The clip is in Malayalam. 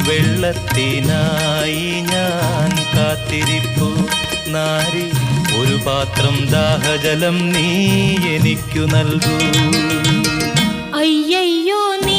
വെള്ളത്തിനായി ഞാൻ കാത്തിരിപ്പു നാരി, ഒരു പാത്രം ദാഹജലം നീ എനിക്കു നൽകൂ. അയ്യയ്യോ നീ